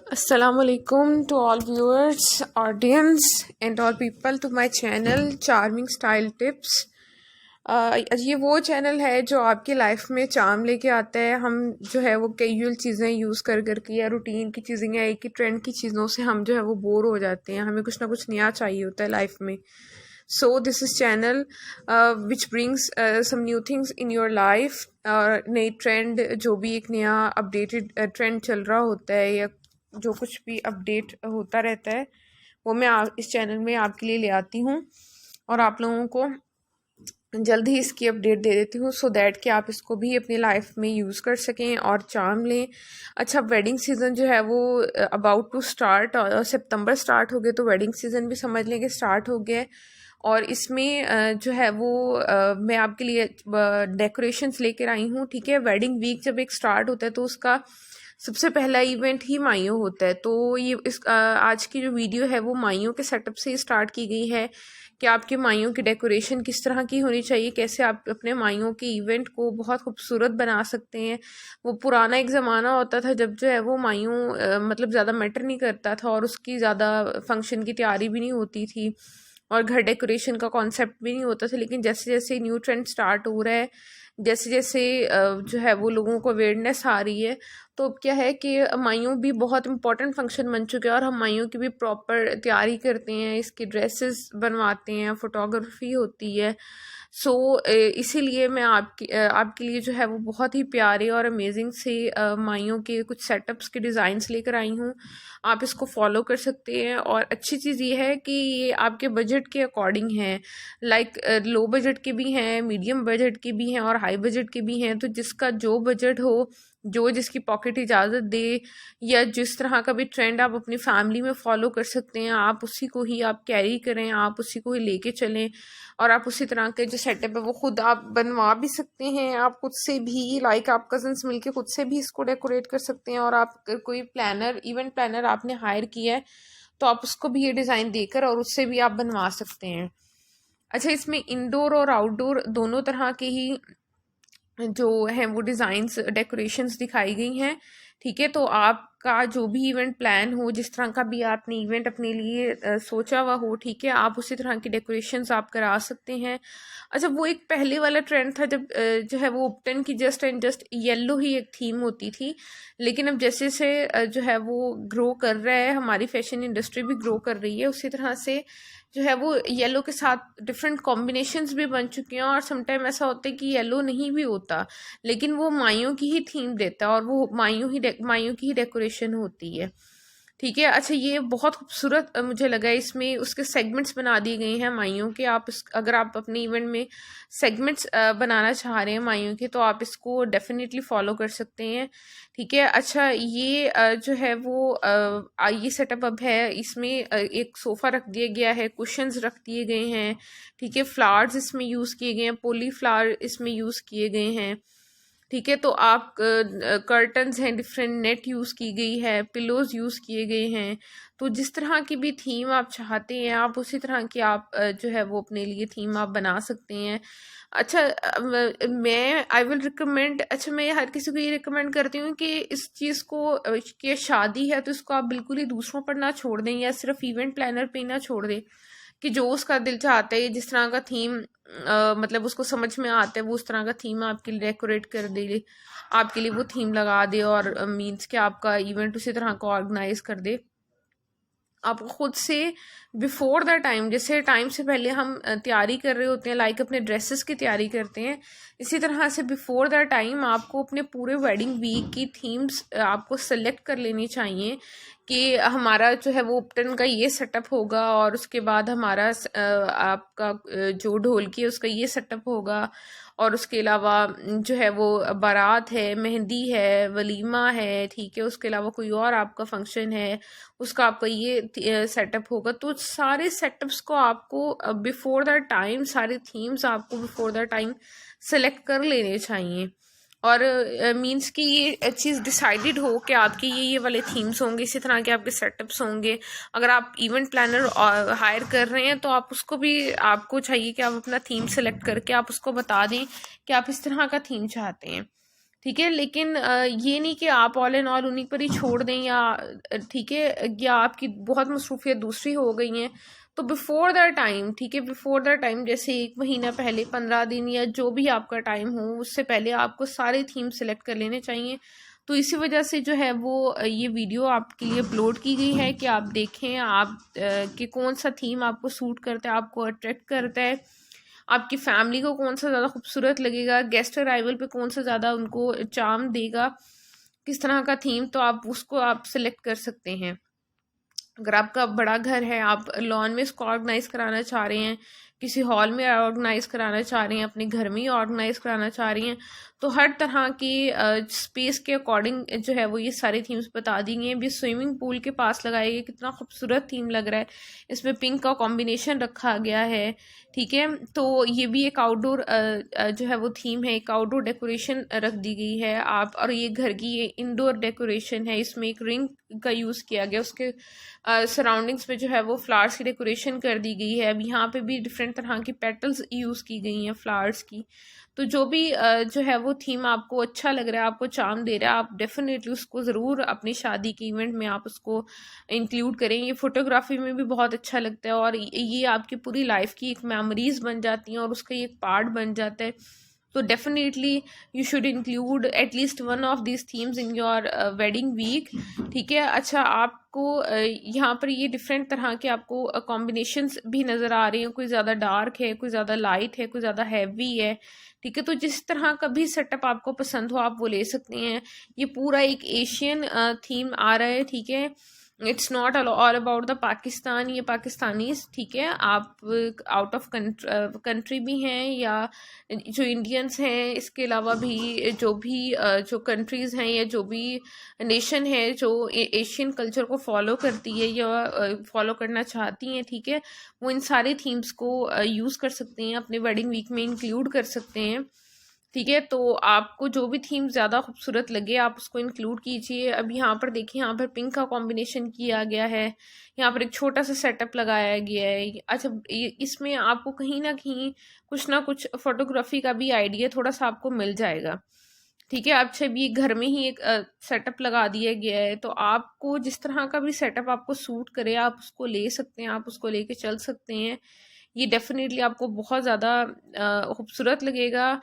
Assalamualaikum to all viewers, audience and all people to my channel charming style tips. ये वो channel है जो आपकी लाइफ में चार्म लेके आता है। हम जो है वो कैजुअल चीज़ें यूज़ कर करके या रूटीन की चीज़ें या एक ही ट्रेंड की चीज़ों से हम जो है वो बोर हो जाते हैं। हमें कुछ ना कुछ नया चाहिए होता है लाइफ में। So this is channel which brings some new things in your life। नई ट्रेंड, जो भी एक नया अपडेटेड ट्रेंड चल रहा होता है या जो कुछ भी अपडेट होता रहता है वो मैं इस चैनल में आपके लिए ले आती हूँ और आप लोगों को जल्द ही इसकी अपडेट दे देती हूँ सो दैट कि आप इसको भी अपनी लाइफ में यूज़ कर सकें और चार्म लें। अच्छा, वेडिंग सीज़न जो है वो अबाउट टू स्टार्ट, और सितंबर स्टार्ट हो गए तो वेडिंग सीज़न भी समझ लें कि स्टार्ट हो गया है। और इसमें जो है वो मैं आपके लिए डेकोरेशंस लेकर आई हूँ। ठीक है, वेडिंग वीक जब एक स्टार्ट होता है तो उसका सबसे पहला इवेंट ही माइयों होता है। तो ये आज की जो वीडियो है वो माइयों के सेटअप से ही स्टार्ट की गई है कि आपके माइयों की डेकोरेशन किस तरह की होनी चाहिए, कैसे आप अपने माइयों के इवेंट को बहुत खूबसूरत बना सकते हैं। वो पुराना एक ज़माना होता था जब जो है वो माइयों मतलब ज़्यादा मैटर नहीं करता था और उसकी ज़्यादा फंक्शन की तैयारी भी नहीं होती थी और घर डेकोरेशन का कॉन्सेप्ट भी नहीं होता था। लेकिन जैसे जैसे न्यू ट्रेंड स्टार्ट हो रहा है, जैसे जैसे जो है वो लोगों को अवेयरनेस आ रही है, तो अब क्या है कि माइयों भी बहुत इंपॉर्टेंट फंक्शन बन चुके हैं और हम माइयों की भी प्रॉपर तैयारी करते हैं, इसकी ड्रेसेस बनवाते हैं, फोटोग्राफी होती है। सो इसीलिए मैं आपके लिए जो है वो बहुत ही प्यारे और अमेजिंग से माइयों के कुछ सेटअप्स के डिज़ाइंस लेकर आई हूँ। आप इसको फॉलो कर सकते हैं और अच्छी चीज़ ये है कि ये आपके बजट के अकॉर्डिंग हैं। लाइक लो बजट के भी हैं, मीडियम बजट के भी हैं और हाई बजट के भी हैं। तो जिसका जो बजट हो, जो जिसकी पॉकेट इजाज़त दे, या जिस तरह का भी ट्रेंड आप अपनी फैमिली में फॉलो कर सकते हैं, आप उसी को ही आप कैरी करें, आप उसी को ही लेके चलें और आप उसी तरह के जो सेटअप है वो खुद आप बनवा भी सकते हैं। आप खुद से भी, लाइक आप कजन्स मिलके खुद से भी इसको डेकोरेट कर सकते हैं। और आप अगर कोई प्लानर, इवेंट प्लानर आपने हायर किया है तो आप उसको भी ये डिज़ाइन देकर और उससे भी आप बनवा सकते हैं। अच्छा, इसमें इंडोर और आउटडोर दोनों तरह के ही जो हैं वो डिज़ाइंस, डेकोरेशंस दिखाई गई हैं। ठीक है, तो आपका जो भी इवेंट प्लान हो, जिस तरह का भी आपने इवेंट अपने लिए सोचा हुआ हो, ठीक है, आप उसी तरह की डेकोरेशंस आप करा सकते हैं। अच्छा, वो एक पहले वाला ट्रेंड था जब जो है वो उपटन की जस्ट एंड जस्ट येलो ही एक थीम होती थी। लेकिन अब जैसे से जो है वो ग्रो कर रहा है, हमारी फैशन इंडस्ट्री भी ग्रो कर रही है, उसी तरह से जो है वो येलो के साथ डिफरेंट कॉम्बिनेशंस भी बन चुके हैं। और समटाइम ऐसा होता है कि येलो नहीं भी होता लेकिन वो माइयों की ही थीम देता है और वो माइयों की ही डेकोरेशन होती है। ठीक है, अच्छा, ये बहुत खूबसूरत मुझे लगा। इसमें उसके सेगमेंट्स बना दिए गए हैं माइयों के। अगर आप अपने इवेंट में सेगमेंट्स बनाना चाह रहे हैं माइयों के तो आप इसको डेफिनेटली फॉलो कर सकते हैं। ठीक है, अच्छा, ये जो है वो ये सेटअप अब है। इसमें एक सोफ़ा रख दिया गया है, कुशंस रख दिए गए हैं। ठीक है, फ्लावर्स इसमें यूज़ किए गए हैं, पोली फ्लावर इसमें यूज़ किए गए हैं। ठीक है, तो आप कर्टन्स हैं, डिफरेंट नेट यूज़ की गई है, पिलोज यूज़ किए गए हैं। तो जिस तरह की भी थीम आप चाहते हैं आप उसी तरह की आप जो है वो अपने लिए थीम आप बना सकते हैं। अच्छा, मैं आई विल रिकमेंड, अच्छा, मैं हर किसी को ये रिकमेंड करती हूँ कि इस चीज़ को कि शादी है तो इसको आप बिल्कुल ही दूसरों पर ना छोड़ दें या सिर्फ इवेंट प्लानर पे ही ना छोड़ दें। कि जो उसका दिल चाहता है, जिस तरह का थीम मतलब उसको समझ में आता है, वो उस तरह का थीम आपके लिए डेकोरेट कर दे, आपके लिए वो थीम लगा दे और मीन्स कि आपका इवेंट उसी तरह का ऑर्गेनाइज कर दे। आप खुद से बिफोर द टाइम, जैसे टाइम से पहले हम तैयारी कर रहे होते हैं, लाइक अपने ड्रेसेस की तैयारी करते हैं, इसी तरह से बिफोर द टाइम आपको अपने पूरे वेडिंग वीक की थीम्स आपको सेलेक्ट कर लेनी चाहिए कि हमारा जो है वो उपटन का ये सेटअप होगा और उसके बाद हमारा आपका जो ढोलकी है उसका ये सेटअप होगा और उसके अलावा जो है वो बारात है, मेहंदी है, वलीमा है। ठीक है, उसके अलावा कोई और आपका फंक्शन है उसका आपका ये सेटअप होगा। तो सारे सेटअप्स को आपको बिफोर द टाइम, सारे थीम्स आपको बिफोर द टाइम सेलेक्ट कर लेने चाहिए और मींस कि ये चीज़ डिसाइडेड हो कि आपके ये वाले थीम्स होंगे, इसी तरह के आपके सेटअप्स होंगे। अगर आप इवेंट प्लानर हायर कर रहे हैं तो आप उसको भी, आपको चाहिए कि आप अपना थीम सेलेक्ट करके आप उसको बता दें कि आप इस तरह का थीम चाहते हैं। ठीक है। लेकिन ये नहीं कि आप ऑल एंड ऑल उन्हीं पर ही छोड़ दें, या ठीक है, या आपकी बहुत मसरूफियत दूसरी हो गई हैं, तो बिफोर द टाइम, ठीक है, बिफोर द टाइम, जैसे 1 महीना पहले, 15 दिन, या जो भी आपका टाइम हो, उससे पहले आपको सारे थीम सेलेक्ट कर लेने चाहिए। तो इसी वजह से जो है वो ये वीडियो आपके लिए अपलोड की गई है कि आप देखें आप कि कौन सा थीम आपको सूट करता है, आपको अट्रैक्ट करता है, आपकी फैमिली को कौन सा ज़्यादा खूबसूरत लगेगा, गेस्ट अराइवल पे कौन सा ज़्यादा उनको चार्म देगा, किस तरह का थीम, तो आप उसको आप सिलेक्ट कर सकते हैं। अगर आपका बड़ा घर है, आप लॉन में इसको ऑर्गेनाइज कराना चाह रहे हैं, किसी हॉल में ऑर्गेनाइज कराना चाह रहे हैं, अपने घर में ही ऑर्गेनाइज कराना चाह रही हैं, तो हर तरह की स्पेस के अकॉर्डिंग जो है वो ये सारी थीम्स बता दी गई हैं। भी स्विमिंग पूल के पास लगाई गई, कितना खूबसूरत थीम लग रहा है, इसमें पिंक का कॉम्बिनेशन रखा गया है। ठीक है, तो ये भी एक आउटडोर जो है वो थीम है, एक आउटडोर डेकोरेशन रख दी गई है आप, और ये घर की ये इंडोर डेकोरेशन है, इसमें एक रिंग का यूज़ किया गया, उसके सराउंडिंग्स में जो है वो फ्लावर्स की डेकोरेशन कर दी गई है। अब यहाँ पे भी डिफरेंट तरह की पेटल्स यूज़ की गई हैं फ्लावर्स की। तो जो भी जो है वो थीम आपको अच्छा लग रहा है, आपको चार्म दे रहा है, आप डेफिनेटली उसको ज़रूर अपनी शादी के इवेंट में आप उसको इंक्लूड करें। ये फोटोग्राफी में भी बहुत अच्छा लगता है, और ये आपकी पूरी लाइफ की एक मेमोरीज बन जाती हैं और उसका ये एक पार्ट बन जाता है। तो definitely you should include at least one of this themes in your wedding week. ठीक है। अच्छा, आपको यहाँ पर ये डिफरेंट तरह के आपको कॉम्बिनेशंस भी नज़र आ रही हैं, कोई ज़्यादा डार्क है, कोई ज़्यादा लाइट है, कोई ज़्यादा हैवी है। ठीक है, तो जिस तरह का भी सेटअप आपको पसंद हो आप वो ले सकते हैं। ये पूरा एक एशियन थीम आ रहा है। ठीक है, it's not all about the Pakistan, ये पाकिस्तानीज, ठीक है, आप आउट ऑफ कंट्री भी हैं, या जो इंडियंस हैं, इसके अलावा भी जो कंट्रीज़ हैं या जो भी नेशन है जो एशियन कल्चर को फॉलो करती है या फॉलो करना चाहती हैं, ठीक है, वो इन सारे थीम्स को यूज़ कर सकते हैं, अपने वेडिंग वीक में इंक्लूड कर सकते हैं। ठीक है, तो आपको जो भी थीम ज़्यादा खूबसूरत लगे आप उसको इंक्लूड कीजिए। अब यहाँ पर देखिए, यहाँ पर पिंक का कॉम्बिनेशन किया गया है, यहाँ पर एक छोटा सा सेटअप लगाया गया है। अच्छा, इसमें आपको कहीं ना कुछ फोटोग्राफी का भी आइडिया थोड़ा सा आपको मिल जाएगा। ठीक है, अच्छा, भी घर में ही एक सेटअप लगा दिया गया है, तो आपको जिस तरह का भी सेटअप आपको सूट करे आप उसको ले सकते हैं, आप उसको लेके चल सकते हैं। ये डेफिनेटली आपको बहुत ज़्यादा खूबसूरत लगेगा।